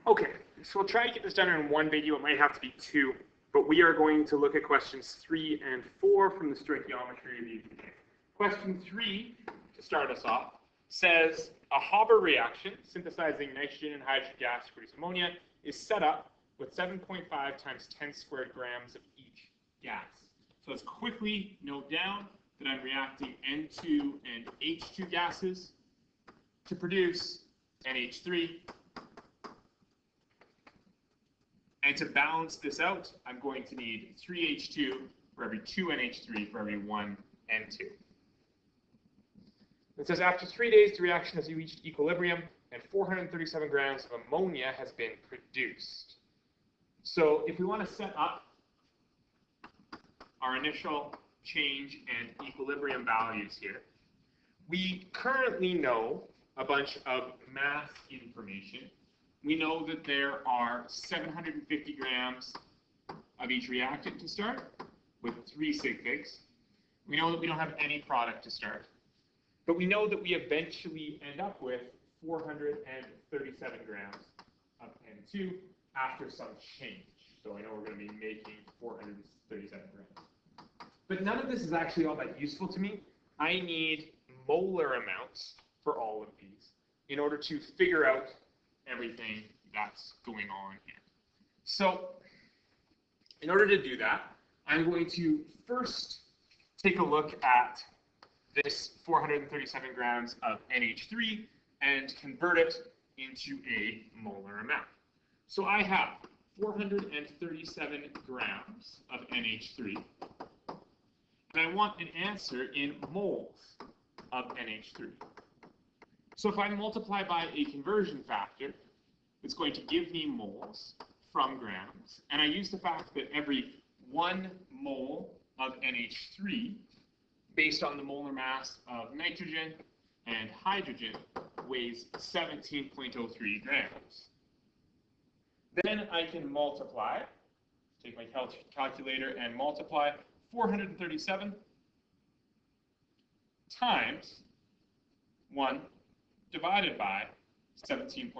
Okay, so we'll try to get this done in one video. It might have to be two, but we are going to look at questions 3 and 4 from the stoichiometry review today. Question 3, to start us off, says a Haber reaction synthesizing nitrogen and hydrogen gas to produce ammonia is set up with 7.5 times 10 squared grams of each gas. So let's quickly note down that I'm reacting N2 and H2 gases to produce NH3. And to balance this out, I'm going to need 3H2 for every 2 NH3 for every 1 N2. It says after 3 days, the reaction has reached equilibrium and 437 grams of ammonia has been produced. So if we want to set up our initial change and equilibrium values here, we currently know a bunch of mass information. We know that there are 750 grams of each reactant to start with 3 sig figs. We know that we don't have any product to start. But we know that we eventually end up with 437 grams of N2 after some change. So I know we're going to be making 437 grams. But none of this is actually all that useful to me. I need molar amounts for all of these in order to figure out everything that's going on here. So in order to do that, I'm going to first take a look at this 437 grams of NH3 and convert it into a molar amount. So I have 437 grams of NH3, and I want an answer in moles of NH3. So if I multiply by a conversion factor, it's going to give me moles from grams, and I use the fact that every 1 mole of NH3 based on the molar mass of nitrogen and hydrogen weighs 17.03 grams. Then I can multiply, take my calculator and multiply 437 times 1 divided by 17.03.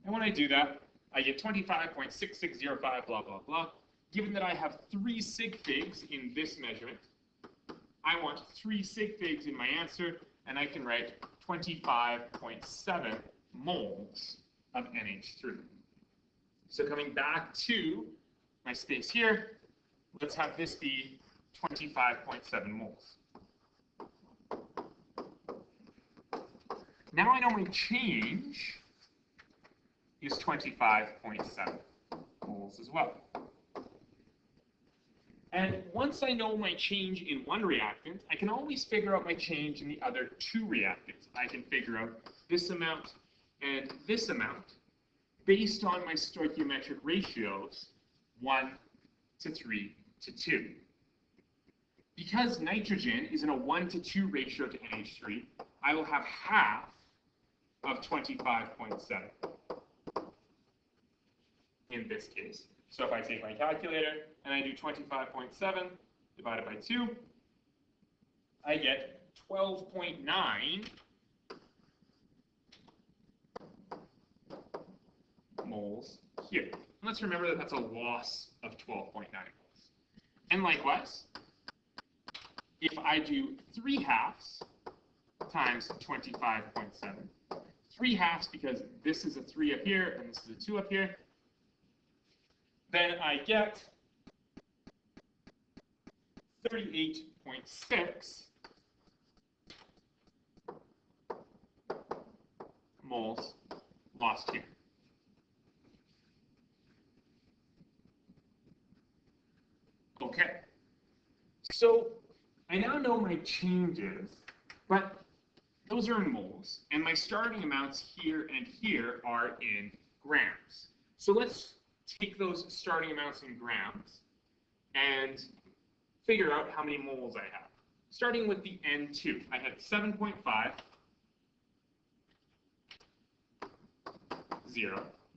And when I do that, I get 25.6605, blah, blah, blah. Given that I have 3 sig figs in this measurement, I want 3 sig figs in my answer, and I can write 25.7 moles of NH3. So coming back to my space here, let's have this be 25.7 moles. Now I know my change is 25.7 moles as well. And once I know my change in one reactant, I can always figure out my change in the other 2 reactants. I can figure out this amount and this amount based on my stoichiometric ratios, 1 to 3 to 2. Because nitrogen is in a 1 to 2 ratio to NH3, I will have half of 25.7 in this case. So if I take my calculator and I do 25.7 divided by 2, I get 12.9 moles here. And let's remember that that's a loss of 12.9 moles. And likewise, if I do 3 halves times 25.7, 3 halves because this is a 3 up here and this is a 2 up here, then I get 38.6 moles lost here. Okay, so I now know my changes, but those are in moles, and my starting amounts here and here are in grams. So let's take those starting amounts in grams and figure out how many moles I have. Starting with the N2, I had 7.5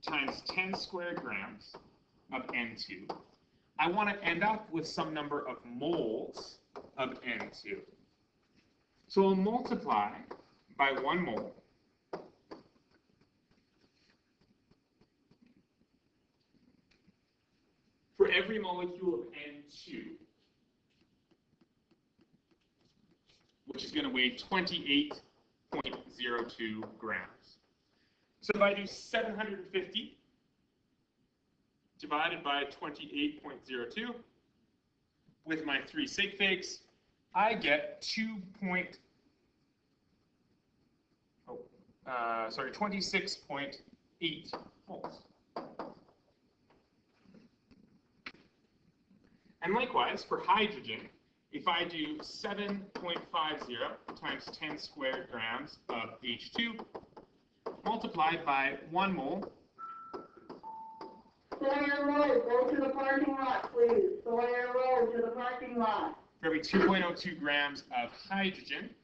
times 10 squared grams of N2. I want to end up with some number of moles of N2. So I'll multiply by 1 mole every molecule of N2, which is going to weigh 28.02 grams. So if I do 750 divided by 28.02 with my 3 sig figs, I get 26.8 moles. And likewise, for hydrogen, if I do 7.50 times 10 squared grams of H2 multiplied by 1 mole. Sawyer Road, go to the parking lot, please. Sawyer Road, to the parking lot. For every 2.02 grams of hydrogen,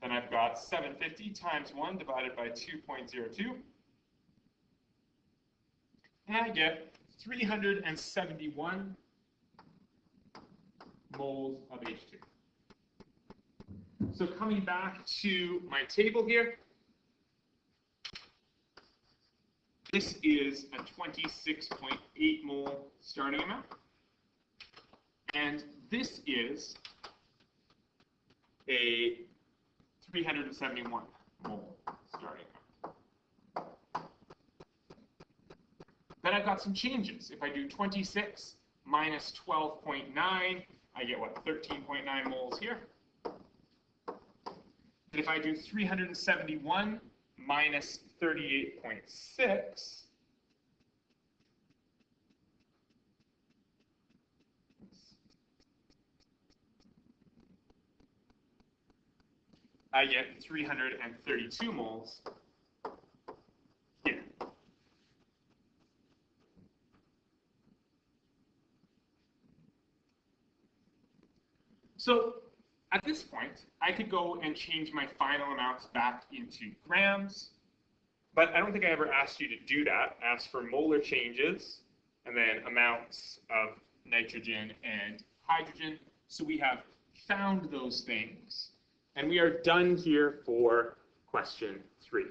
then I've got 750 times 1 divided by 2.02. And I get 371 moles of H2. So coming back to my table here, this is a 26.8 mole starting amount. And this is a 371 mole starting amount. Then I've got some changes. If I do 26 minus 12.9, I get what, 13.9 moles here. And if I do 371 minus 38.6, I get 332 moles here. So at this point, I could go and change my final amounts back into grams, but I don't think I ever asked you to do that. I asked for molar changes and then amounts of nitrogen and hydrogen. So we have found those things, and we are done here for question 3.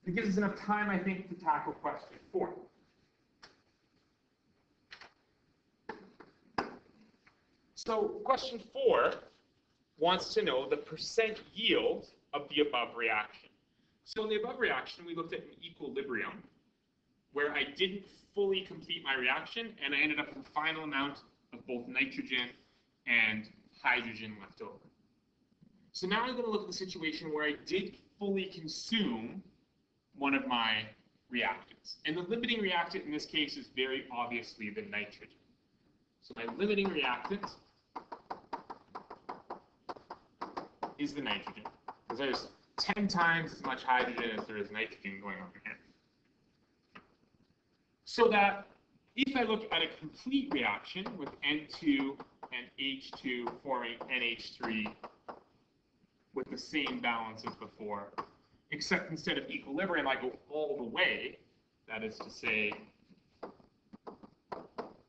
It gives us enough time, I think, to tackle question 4. So question 4 wants to know the percent yield of the above reaction. So in the above reaction, we looked at an equilibrium where I didn't fully complete my reaction, and I ended up with a final amount of both nitrogen and hydrogen left over. So now I'm going to look at the situation where I did fully consume one of my reactants. And the limiting reactant in this case is very obviously the nitrogen. So my limiting reactant is the nitrogen, because there's 10 times as much hydrogen as there is nitrogen going on here. So that if I look at a complete reaction with N2 and H2 forming NH3 with the same balance as before, except instead of equilibrium, I go all the way. That is to say,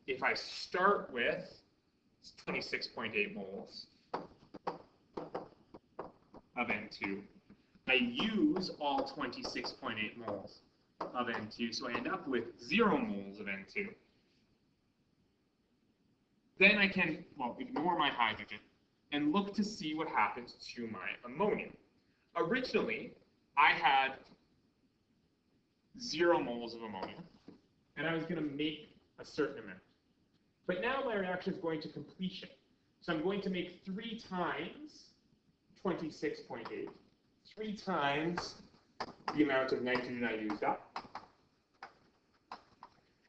if I start with 26.8 moles of N2, I use all 26.8 moles of N2, so I end up with 0 moles of N2. Then I can, well, ignore my hydrogen and look to see what happens to my ammonia. Originally, I had 0 moles of ammonia, and I was going to make a certain amount. But now my reaction is going to completion. So I'm going to make 3 times 26.8, 3 times the amount of nitrogen I used up.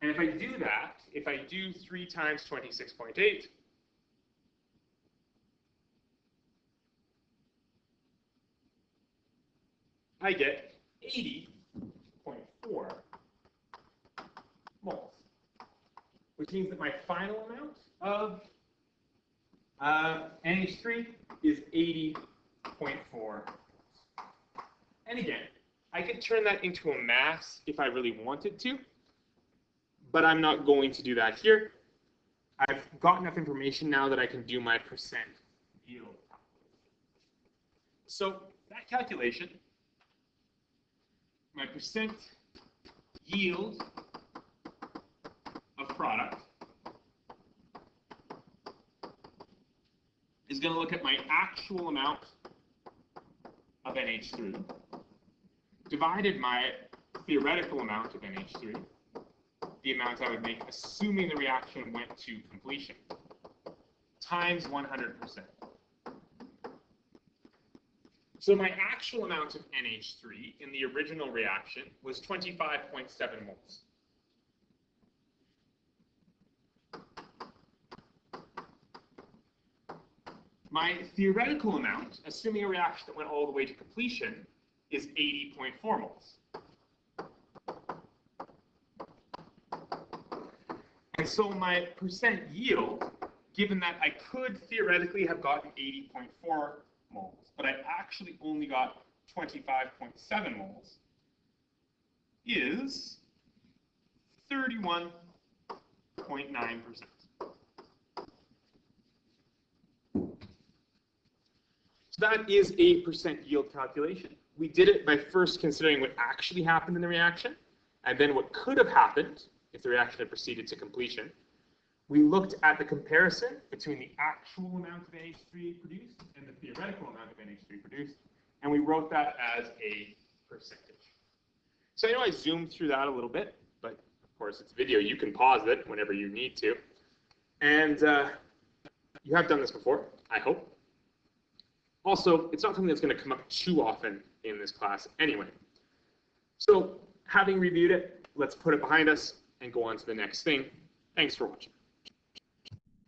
And if I do that, if I do 3 times 26.8, I get 80.4 moles, which means that my final amount of NH3 is 80.4. And again, I could turn that into a mass if I really wanted to, but I'm not going to do that here. I've got enough information now that I can do my percent yield. So that calculation, my percent yield of product is going to look at my actual amount of NH3 divided my theoretical amount of NH3, the amount I would make assuming the reaction went to completion, times 100%. So my actual amount of NH3 in the original reaction was 25.7 moles. My theoretical amount, assuming a reaction that went all the way to completion, is 80.4 moles. And so my percent yield, given that I could theoretically have gotten 80.4 moles, but I actually only got 25.7 moles, is 31.9%. So that is a percent yield calculation. We did it by first considering what actually happened in the reaction, and then what could have happened if the reaction had proceeded to completion. We looked at the comparison between the actual amount of NH3 produced and the theoretical amount of NH3 produced, and we wrote that as a percentage. So I know I zoomed through that a little bit, but of course it's video. You can pause it whenever you need to. And you have done this before, I hope. Also, it's not something that's going to come up too often in this class anyway. So having reviewed it, let's put it behind us and go on to the next thing. Thanks for watching.